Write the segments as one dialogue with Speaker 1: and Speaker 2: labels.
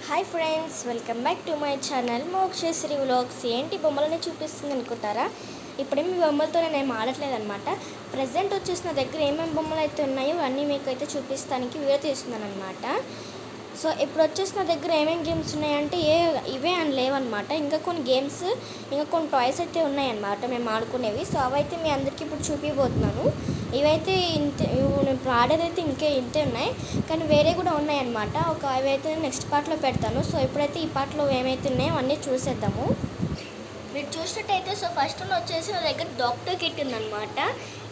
Speaker 1: Hi friends, welcome back to my channel Mokshasri vlogs. ఏంటి బొమ్మలని చూపిస్తుంది అనుకుంటారా? ఇప్పుడేమి మీ బొమ్మలతో నేను ఆడట్లేదు అనమాట. ప్రజెంట్ వచ్చేసి నా దగ్గర ఏమేమి బొమ్మలు అయితే ఉన్నాయో అన్నీ మీకు అయితే చూపిస్తానికి వీడియో తీస్తున్నాను అనమాట. సో ఇప్పుడు వచ్చేసి నా దగ్గర ఏమేమి గేమ్స్ ఉన్నాయంటే ఇవే అని లేవన్నమాట. ఇంకా కొన్ని గేమ్స్, ఇంకా కొన్ని టాయ్స్ అయితే ఉన్నాయన్నమాట మేము ఆడుకునేవి. సో అవైతే మీ అందరికీ ఇప్పుడు చూపిపోతున్నాను. ఇవైతే ఇంతే, నేను ఇప్పుడు ఆడేదైతే ఇంతే ఉన్నాయి, కానీ వేరే కూడా ఉన్నాయన్నమాట. అవైతే నెక్స్ట్ పార్ట్లో పెడతాను. సో ఇప్పుడైతే ఈ పార్ట్లో ఏమైతే ఉన్నాయో అన్నీ చూసేద్దాము. మీరు చూసినట్టయితే సో ఫస్ట్ వచ్చేసి నా దగ్గర డాక్టర్ కిట్ ఉందన్నమాట.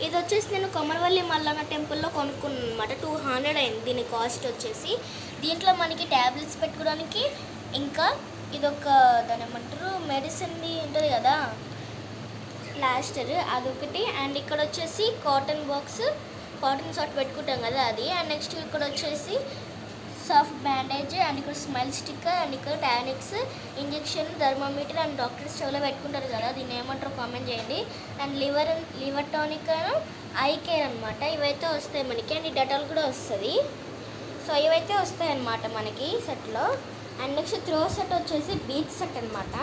Speaker 1: ఇది వచ్చేసి నేను కొమరవల్లి మల్లన్న టెంపుల్లో కొనుక్కున్నాను అనమాట. 200 అయింది దీని కాస్ట్ వచ్చేసి. దీంట్లో మనకి ట్యాబ్లెట్స్ పెట్టుకోవడానికి, ఇంకా ఇదొక దాని ఏమంటారు మెడిసిన్ది ఉంటుంది కదా ప్లాస్టర్, అదొకటి. అండ్ ఇక్కడ వచ్చేసి కాటన్ బాక్స్, కాటన్ షార్ట్ పెట్టుకుంటాం కదా అది. అండ్ నెక్స్ట్ ఇక్కడ వచ్చేసి సాఫ్ట్ బ్యాండేజ్, అండ్ ఇక్కడ స్మైల్ స్టిక్కర్, అండ్ ఇక్కడ tonics, injection, thermometer, and doctors చెవులో పెట్టుకుంటారు కదా, దీన్ని ఏమంటారో కామెంట్ చేయండి. And liver tonic, I care అనమాట. ఇవైతే వస్తాయి మనకి. అండ్ ఈ డెటాల్ కూడా వస్తుంది. సో ఇవైతే వస్తాయి అన్నమాట మనకి సెట్లో. అండ్ నెక్స్ట్ త్రో సెట్ వచ్చేసి బీచ్ సెట్ అనమాట.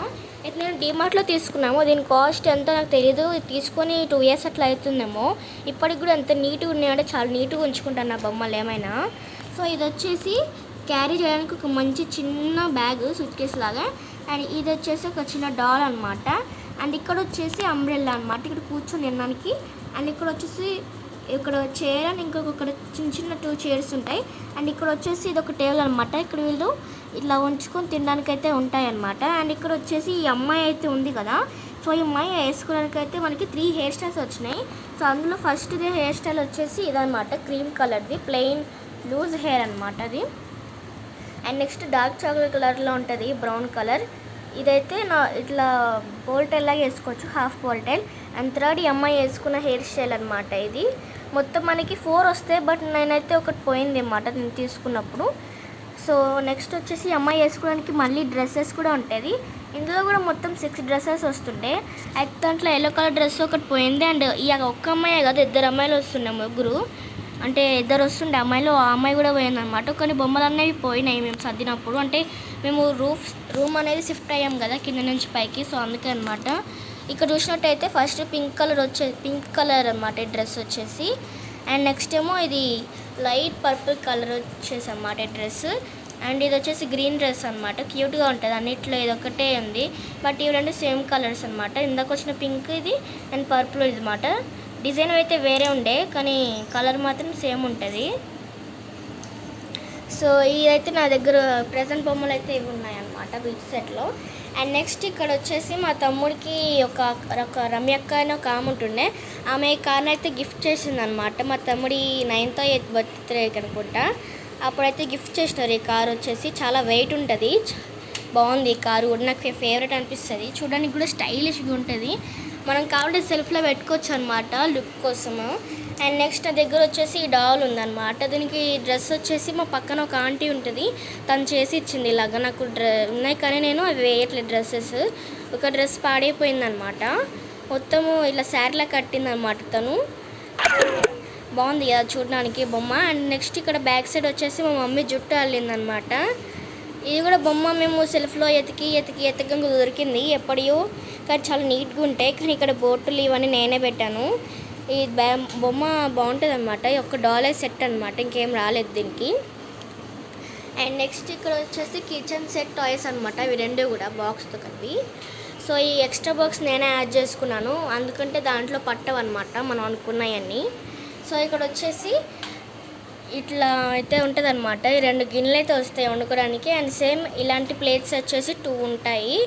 Speaker 1: ఇది నేను డిమార్ట్లో తీసుకున్నాము. దీని కాస్ట్ ఎంతో నాకు తెలియదు. ఇది తీసుకొని 2 years అట్లా అవుతుందేమో. ఇప్పటికి కూడా ఎంత నీట్గా ఉన్నాయంటే చాలా నీట్గా ఉంచుకుంటాను నా బొమ్మలు ఏమైనా. సో ఇది వచ్చేసి క్యారీ చేయడానికి ఒక మంచి చిన్న బ్యాగ్, సూట్ కేస్ లాగా. అండ్ ఇది వచ్చేసి ఒక చిన్న డాల్ అనమాట. అండ్ ఇక్కడ వచ్చేసి అంబ్రెల్లా అనమాట, ఇక్కడ కూర్చొని తినడానికి. అండ్ ఇక్కడ వచ్చేసి ఇక్కడ చైర్, అండ్ ఇంకొక చిన్న 2 chairs ఉంటాయి. అండ్ ఇక్కడ వచ్చేసి ఇది ఒక టేబుల్ అనమాట. ఇక్కడ వీళ్ళు ఇట్లా ఉంచుకొని తినడానికి అయితే ఉంటాయి అన్నమాట. అండ్ ఇక్కడ వచ్చేసి ఈ అమ్మాయి అయితే ఉంది కదా, సో ఈ అమ్మాయి వేసుకోవడానికి అయితే మనకి 3 హెయిర్ స్టైల్స్ వచ్చినాయి. సో అందులో ఫస్ట్ది హెయిర్ స్టైల్ వచ్చేసి ఇదనమాట, క్రీమ్ కలర్ది ప్లెయిన్ లూజ్ హెయిర్ అనమాట అది. అండ్ నెక్స్ట్ డార్క్ చాక్లెట్ కలర్లో ఉంటుంది, బ్రౌన్ కలర్. ఇదైతే ఇట్లా పోల్టైల్ లాగా వేసుకోవచ్చు, హాఫ్ పోల్టైల్. అండ్ థర్డ్ ఈ అమ్మాయి వేసుకున్న హెయిర్ స్టైల్ అనమాట ఇది. మొత్తం మనకి 4 వస్తాయి, బట్ నేనైతే ఒకటి పోయింది అన్నమాట నేను తీసుకున్నప్పుడు. సో నెక్స్ట్ వచ్చేసి అమ్మాయి వేసుకోవడానికి మళ్ళీ డ్రెస్సెస్ కూడా ఉంటుంది. ఇందులో కూడా మొత్తం 6 డ్రెస్సెస్ వస్తుండే. అయితే దాంట్లో ఎల్లో కలర్ డ్రెస్ ఒకటి పోయింది. అండ్ ఇక ఒక్క అమ్మాయే కదా, 2 అమ్మాయిలు వస్తుండే, 3 అంటే 2 వస్తుండే అమ్మాయిలు. ఆ అమ్మాయి కూడా పోయిందనమాట. కొన్ని బొమ్మలు అనేవి పోయినాయి మేము సర్దినప్పుడు. అంటే మేము రూమ్ అనేది షిఫ్ట్ అయ్యాం కదా కింద నుంచి పైకి, సో అందుకే అనమాట. ఇక్కడ చూసినట్టయితే ఫస్ట్ పింక్ కలర్ అనమాట ఈ డ్రెస్ వచ్చేసి. అండ్ నెక్స్ట్ ఏమో ఇది లైట్ పర్పుల్ కలర్ వచ్చేసి అన్నమాట డ్రెస్. అండ్ ఇది వచ్చేసి గ్రీన్ డ్రెస్ అనమాట, క్యూట్గా ఉంటుంది. అన్నిట్లో ఇది ఒకటే ఉంది, బట్ ఇవి 2 సేమ్ కలర్స్ అనమాట. ఇందాక వచ్చిన పింక్ ఇది అండ్ పర్పుల్ ఇది అనమాట. డిజైన్ అయితే వేరే ఉండే, కానీ కలర్ మాత్రం సేమ్ ఉంటుంది. సో ఇదైతే నా దగ్గర ప్రజెంట్ బొమ్మలు అయితే ఇవి ఉన్నాయన్నమాట బీచ్ సెట్లో. అండ్ నెక్స్ట్ ఇక్కడ వచ్చేసి మా తమ్ముడికి ఒక రమ్యక్క అని ఒక ఆమె ఉంటుండే, ఆమె ఈ కార్ని అయితే గిఫ్ట్ చేసింది అనమాట. మా తమ్ముడి 9th or 8th బర్త్డే అనుకుంటా, అప్పుడైతే గిఫ్ట్ చేసినారు. ఈ కార్ వచ్చేసి చాలా వెయిట్ ఉంటుంది, బాగుంది. ఈ కారు కూడా నాకు ఫేవరెట్ అనిపిస్తుంది. చూడడానికి కూడా స్టైలిష్గా ఉంటుంది. మనం కావాలంటే సెల్ఫ్లో పెట్టుకోవచ్చు అనమాట లుక్ కోసము. అండ్ నెక్స్ట్ నా దగ్గర వచ్చేసి ఈ డాల్ ఉందన్నమాట. దీనికి డ్రెస్ వచ్చేసి మా పక్కన ఒక ఆంటీ ఉంటుంది, తను చేసి ఇచ్చింది. ఇలాగా నాకు ఉన్నాయి, కానీ నేను అవి వేయట్లేదు డ్రెస్సెస్. ఒక డ్రెస్ పాడైపోయిందనమాట, మొత్తము ఇలా శారీలా కట్టిందనమాట తను. బాగుంది కదా చూడడానికి బొమ్మ. అండ్ నెక్స్ట్ ఇక్కడ బ్యాక్ సైడ్ వచ్చేసి మా మమ్మీ జుట్టు అల్లిందనమాట. ఇది కూడా బొమ్మ మేము సెల్ఫ్లో ఎతకంగా దొరికింది ఎప్పటియో, కానీ చాలా నీట్గా ఉంటాయి. కానీ ఇక్కడ బోట్లు ఇవన్నీ నేనే పెట్టాను. ఈ బొమ్మ బాగుంటుంది అనమాట. ఈ ఒక్క డాలర్ సెట్ అనమాట, ఇంకేం రాలేదు దీనికి. అండ్ నెక్స్ట్ ఇక్కడ వచ్చేసి కిచెన్ సెట్ టాయ్స్ అనమాట. ఇవి 2 కూడా బాక్స్తో కలిపి. సో ఈ ఎక్స్ట్రా బాక్స్ నేనే యాడ్ చేసుకున్నాను, ఎందుకంటే దాంట్లో పట్టవన్నమాట మనం అనుకున్నాయన్నీ. సో ఇక్కడ వచ్చేసి ఇట్లా అయితే ఉంటుంది అనమాట. ఈ 2 గిన్నెలు అయితే వస్తాయి వండుకోవడానికి. అండ్ సేమ్ ఇలాంటి ప్లేట్స్ వచ్చేసి 2 ఉంటాయి.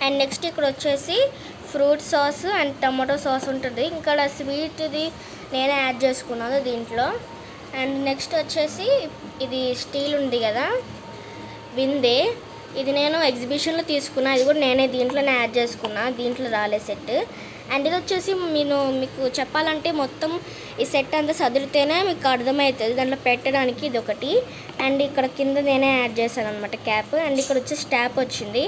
Speaker 1: అండ్ నెక్స్ట్ ఇక్కడ వచ్చేసి fruit sauce and tomato sauce ఉంటుంది. ఇక్కడ స్వీట్ది నేనే యాడ్ చేసుకున్నాను దీంట్లో. అండ్ నెక్స్ట్ వచ్చేసి ఇది స్టీల్ ఉంది కదా బిందె, ఇది నేను ఎగ్జిబిషన్లో తీసుకున్నా. ఇది కూడా నేనే దీంట్లోనే యాడ్ చేసుకున్నా, దీంట్లో రాలే సెట్. అండ్ ఇది వచ్చేసి మీకు చెప్పాలంటే మొత్తం ఈ సెట్ అంతా సదిరితేనే మీకు అర్థమవుతుంది దాంట్లో పెట్టడానికి. ఇది ఒకటి. అండ్ ఇక్కడ కింద నేనే యాడ్ చేశాను అనమాట క్యాప్. అండ్ ఇక్కడ వచ్చేసి ట్యాప్ వచ్చింది.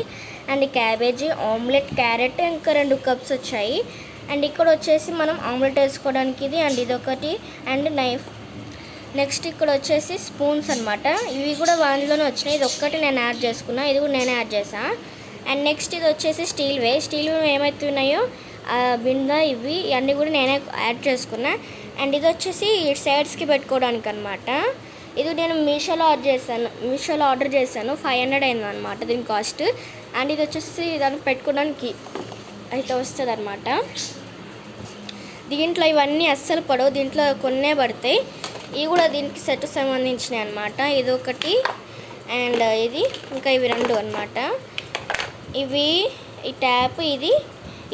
Speaker 1: అండ్ క్యాబేజీ, ఆమ్లెట్, క్యారెట్, ఇంకా 2 cups వచ్చాయి. అండ్ ఇక్కడ వచ్చేసి మనం ఆమ్లెట్ వేసుకోవడానికి ఇది. అండ్ ఇదొకటి. అండ్ నెక్స్ట్ ఇక్కడ వచ్చేసి స్పూన్స్ అనమాట. ఇవి కూడా వానిలోనే వచ్చినాయి. ఇది ఒక్కటి నేను యాడ్ చేసుకున్నా, ఇది కూడా నేనే యాడ్ చేసా. అండ్ నెక్స్ట్ ఇది వచ్చేసి స్టీల్ ఏమవుతున్నాయో బింద ఇవి అన్నీ కూడా నేనే యాడ్ చేసుకున్నా. అండ్ ఇది వచ్చేసి సైడ్స్కి పెట్టుకోవడానికి అనమాట. ఇది నేను మీషోలో ఆర్డర్ చేశాను 500 అయింది అనమాట దీని కాస్ట్. అండ్ ఇది వచ్చేసి దానికి పెట్టుకోవడానికి అయితే వస్తుంది అనమాట. దీంట్లో ఇవన్నీ అస్సలు పడవు, దీంట్లో కొన్నే పడతాయి. ఇవి కూడా దీనికి సెట్ సంబంధించినవి అనమాట. ఇది ఒకటి అండ్ ఇది ఇంకా ఇవి 2 అనమాట. ఇవి ఈ ట్యాప్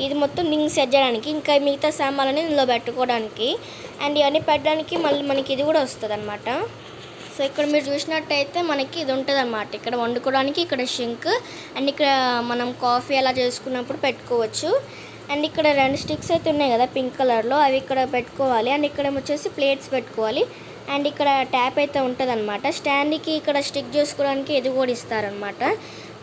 Speaker 1: ఇది మొత్తం దీనికి సెట్ చేయడానికి, ఇంకా మిగతా సామాన్లని ఇందులో పెట్టుకోవడానికి. అండ్ ఇవన్నీ పెట్టడానికి మళ్ళీ మనకి ఇది కూడా వస్తుంది అనమాట. సో ఇక్కడ మీరు చూసినట్టయితే మనకి ఇది ఉంటుంది అనమాట. ఇక్కడ వండుకోవడానికి ఇక్కడ షింక్, అండ్ ఇక్కడ మనం కాఫీ అలా చేసుకున్నప్పుడు పెట్టుకోవచ్చు. అండ్ ఇక్కడ 2 స్టిక్స్ అయితే ఉన్నాయి కదా పింక్ కలర్లో, అవి ఇక్కడ పెట్టుకోవాలి. అండ్ ఇక్కడ వచ్చేసి ప్లేట్స్ పెట్టుకోవాలి. అండ్ ఇక్కడ ట్యాప్ అయితే ఉంటుంది అనమాట. స్టాండ్కి ఇక్కడ స్టిక్ చేసుకోవడానికి ఇది కూడా ఇస్తారనమాట.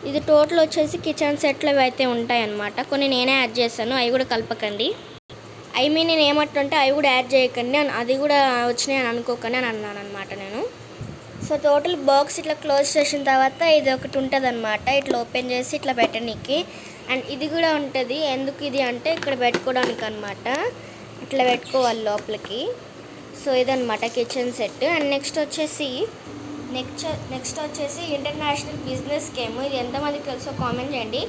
Speaker 1: ఇది టోటల్ వచ్చేసి కిచెన్ సెట్లు అవి అయితే ఉంటాయి అన్నమాట. కొన్ని నేనే యాడ్ చేశాను, అవి కూడా కలపకండి. నేను ఏమంటుంటే అవి కూడా యాడ్ చేయకండి, అది కూడా వచ్చినాయి అని అనుకోకండి అని అన్నాను అనమాట నేను. సో టోటల్ బాక్స్ ఇట్లా క్లోజ్ చేసిన తర్వాత ఇది ఒకటి ఉంటుంది అనమాట. ఇట్లా ఓపెన్ చేసి ఇట్లా పెట్టడానికి. అండ్ ఇది కూడా ఉంటుంది. ఎందుకు ఇది అంటే ఇక్కడ పెట్టుకోవడానికి అనమాట. ఇట్లా పెట్టుకోవాలి లోపలికి. సో ఇదనమాట కిచెన్ సెట్. అండ్ నెక్స్ట్ వచ్చేసి ఇంటర్నేషనల్ బిజినెస్ గేమ్. ఇది ఎంతమందికి తెలుసో కామెంట్ చేయండి.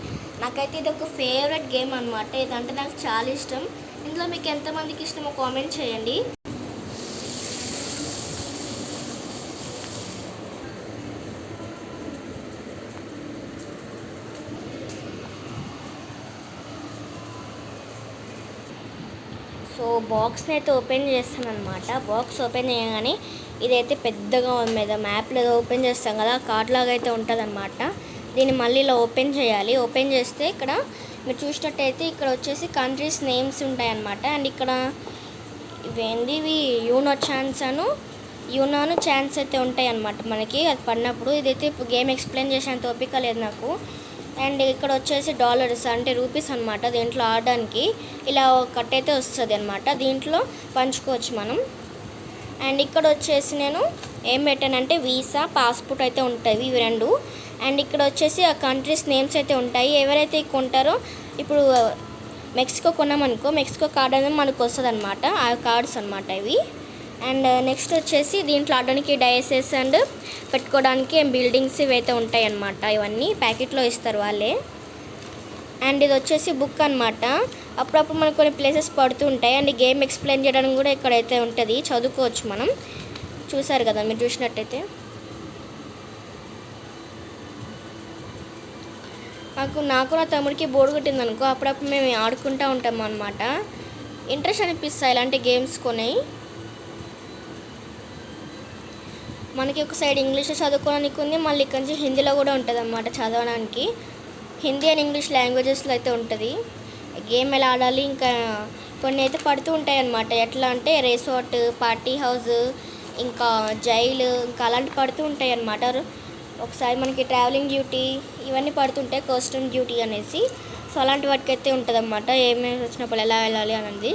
Speaker 1: నాకైతే ఇది ఒక ఫేవరెట్ గేమ్ అనమాట. ఇదంటే నాకు చాలా ఇష్టం. ఇందులో మీకు ఎంతమందికి ఇష్టమో కామెంట్ చేయండి. సో బాక్స్ని అయితే ఓపెన్ చేస్తాను అనమాట. బాక్స్ ఓపెన్ చేయగానే ఇదైతే పెద్దగా మీద మ్యాప్లో ఓపెన్ చేస్తాం కదా, కార్డ్ లాగా అయితే ఉంటుంది అనమాట. దీన్ని మళ్ళీ ఇలా ఓపెన్ చేయాలి. ఓపెన్ చేస్తే ఇక్కడ మీరు చూసినట్టయితే ఇక్కడ వచ్చేసి కంట్రీస్ నేమ్స్ ఉంటాయి అన్నమాట. అండ్ ఇక్కడ ఇవి యూనోను ఛాన్స్ అయితే ఉంటాయి అన్నమాట మనకి అది పడినప్పుడు. ఇదైతే గేమ్ ఎక్స్ప్లెయిన్ చేసేంత ఓపిక లేదు నాకు. అండ్ ఇక్కడ వచ్చేసి డాలర్స్ అంటే రూపీస్ అనమాట. దీంట్లో ఆడడానికి ఇలా కట్ అయితే వస్తుంది అనమాట. దీంట్లో పంచుకోవచ్చు మనం. అండ్ ఇక్కడ వచ్చేసి నేను ఏం పెట్టానంటే వీసా, పాస్పోర్ట్ అయితే ఉంటాయి ఇవి 2. అండ్ ఇక్కడ వచ్చేసి ఆ కంట్రీస్ నేమ్స్ అయితే ఉంటాయి. ఎవరైతే కొంటారో ఇప్పుడు మెక్సికో కొన్నామనుకో మెక్సికో కార్డ్ అనేది మనకు వస్తుంది అనమాట. ఆ కార్డ్స్ అనమాట ఇవి. అండ్ నెక్స్ట్ వచ్చేసి దీంట్లో ఆడడానికి డైసెస్ అండ్ పెట్టుకోవడానికి బిల్డింగ్స్ ఇవైతే ఉంటాయి అన్నమాట. ఇవన్నీ ప్యాకెట్లో ఇస్తారు వాళ్ళే. అండ్ ఇది వచ్చేసి బుక్ అనమాట. అప్పుడప్పుడు మనకు కొన్ని ప్లేసెస్ పడుతూ ఉంటాయి. అండ్ గేమ్ ఎక్స్ప్లెయిన్ చేయడానికి కూడా ఇక్కడైతే ఉంటుంది, చదువుకోవచ్చు మనం. చూసారు కదా మీరు చూసినట్టయితే. నాకు నా తమ్ముడికి బోర్డు కొట్టింది అనుకో, అప్పుడప్పుడు మేము ఆడుకుంటూ ఉంటాము అనమాట. ఇంట్రెస్ట్ అనిపిస్తాయి ఇలాంటి గేమ్స్ కొని. మనకి ఒక సైడ్ ఇంగ్లీష్లో చదువుకోవడానికి ఉంది, మళ్ళీ ఇక్కడి నుంచి హిందీలో కూడా ఉంటుంది అన్నమాట చదవడానికి. హిందీ అండ్ ఇంగ్లీష్ లాంగ్వేజెస్లో అయితే ఉంటుంది. గేమ్ ఎలా ఆడాలి, ఇంకా కొన్ని అయితే పడుతూ ఉంటాయి అన్నమాట. ఎట్లా అంటే రిసార్ట్, పార్టీ హౌస్, ఇంకా జైలు, ఇంకా అలాంటివి పడుతూ ఉంటాయి అన్నమాట. ఒకసారి మనకి ట్రావెలింగ్ డ్యూటీ ఇవన్నీ పడుతుంటాయి, కాస్ట్యూమ్ డ్యూటీ అనేసి. సో అలాంటి వాటికి అయితే ఉంటుంది అన్నమాట, ఏమేమి వచ్చినప్పుడు ఎలా వెళ్ళాలి అనేది.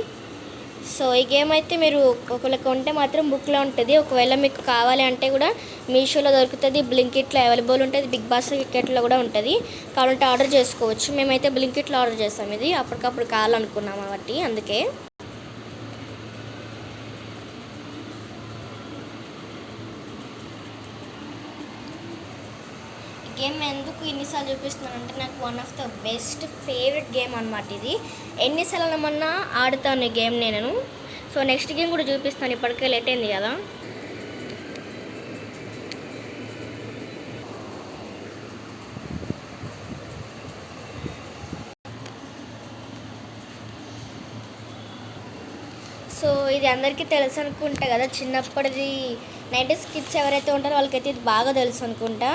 Speaker 1: సో ఈ గేమ్ అయితే మీరు ఒకవేళ కొంటే మాత్రం బుక్లో ఉంటుంది. ఒకవేళ మీకు కావాలి అంటే కూడా మీషోలో దొరుకుతుంది, బ్లింకిట్లో అవైలబుల్ ఉంటుంది, బిగ్ బాస్కెట్లో కూడా ఉంటుంది. కావాలంటే ఆర్డర్ చేసుకోవచ్చు. మేమైతే బ్లింకిట్లో ఆర్డర్ చేస్తాం. ఇది అప్పటికప్పుడు కావాలనుకున్నాం కాబట్టి అందుకే. గేమ్ ఎందుకు ఎన్నిసార్లు చూపిస్తున్నానంటే నాకు one of the best favourite game అనమాట ఇది. ఎన్నిసార్లు ఏమన్నా ఆడుతాను ఈ గేమ్ నేను. సో నెక్స్ట్ గేమ్ కూడా చూపిస్తాను, ఇప్పటికే లేట్ అయింది కదా. సో ఇది అందరికీ తెలుసు అనుకుంటా కదా, చిన్నప్పటిది 90s కిడ్స్ ఎవరైతే ఉంటారో వాళ్ళకైతే ఇది బాగా తెలుసు అనుకుంటా.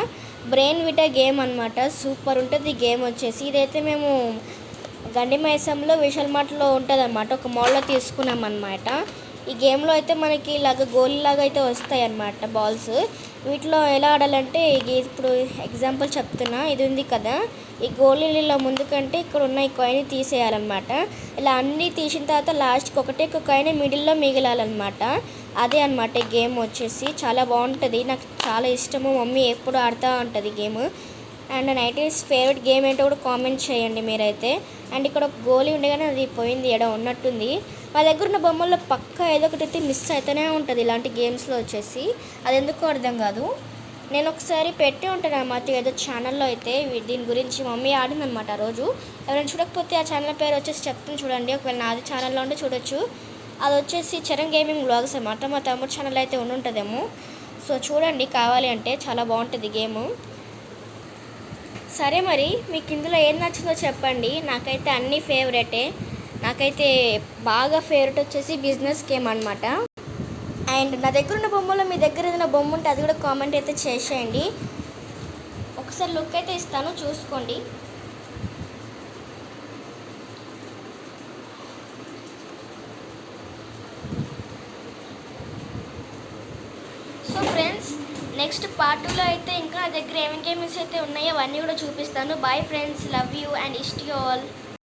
Speaker 1: బ్రెయిన్ విటా గేమ్ అనమాట. సూపర్ ఉంటుంది ఈ గేమ్ వచ్చేసి. ఇదైతే మేము గండి మైసంలో విశాల్ మార్ట్లో ఉంటుంది అన్నమాట, ఒక మాల్లో తీసుకున్నాం అనమాట. ఈ గేమ్లో అయితే మనకి ఇలాగ గోళీలాగా అయితే వస్తాయి అన్నమాట బాల్స్. వీటిలో ఎలా ఆడాలంటే ఇప్పుడు ఎగ్జాంపుల్ చెప్తున్నా, ఇది ఉంది కదా, ఈ గోళీలలో ముందు కంటే ఇక్కడ ఉన్న ఈ కాయిన్ తీసేయాలన్నమాట. ఇలా అన్నీ తీసిన తర్వాత లాస్ట్కి ఒకటే ఒక కాయిన్ మిడిల్లో మిగిలాలన్నమాట. అదే అనమాట గేమ్ వచ్చేసి చాలా బాగుంటుంది. నాకు చాలా ఇష్టము, మమ్మీ ఎప్పుడు ఆడుతూ ఉంటుంది game. And nighties favourite game ఏంటో కూడా కామెంట్ చేయండి మీరైతే. అండ్ ఇక్కడ ఒక గోలీ ఉండగానే అది పోయింది, ఎడ ఉన్నట్టుంది. మా దగ్గర ఉన్న బొమ్మల్లో పక్క ఏదో ఒకటి అయితే మిస్ అవుతూనే ఉంటుంది ఇలాంటి గేమ్స్లో వచ్చేసి. అది ఎందుకో అర్థం కాదు. నేను ఒకసారి పెట్టి ఉంటాను అన్నమాట ఏదో ఛానల్లో అయితే దీని గురించి. మమ్మీ ఆడిందనమాట ఆ రోజు. ఎవరైనా చూడకపోతే ఆ ఛానల్ పేరు వచ్చేసి చెప్తాను చూడండి, ఒకవేళ నాది ఛానల్లో ఉంటే చూడొచ్చు. అది వచ్చేసి చరణ్ గేమింగ్ వ్లాగ్స్ అన్నమాట. మా తమ్ముడు ఛానల్ అయితే ఉంటుందేమో, సో చూడండి కావాలి అంటే. చాలా బాగుంటుంది గేము. సరే మరి మీకు ఇందులో ఏం నచ్చిందో చెప్పండి. నాకైతే అన్నీ ఫేవరెటే. నాకైతే బాగా ఫేవరెట్ వచ్చేసి బిజినెస్ గేమ్ అనమాట. అండ్ నా దగ్గర ఉన్న బొమ్మలో మీ దగ్గర ఏదైనా బొమ్మ ఉంటే అది కూడా కామెంట్ అయితే చేసేయండి. ఒకసారి లుక్ అయితే ఇస్తాను, చూసుకోండి. సో ఫ్రెండ్స్, నెక్స్ట్ పార్ట్ 2లో అయితే ఇంకా నా దగ్గర ఏమేమి గేమ్స్ అయితే ఉన్నాయో అవన్నీ కూడా చూపిస్తాను. Bye friends, love you and ఇస్ట్ యూ ఆల్.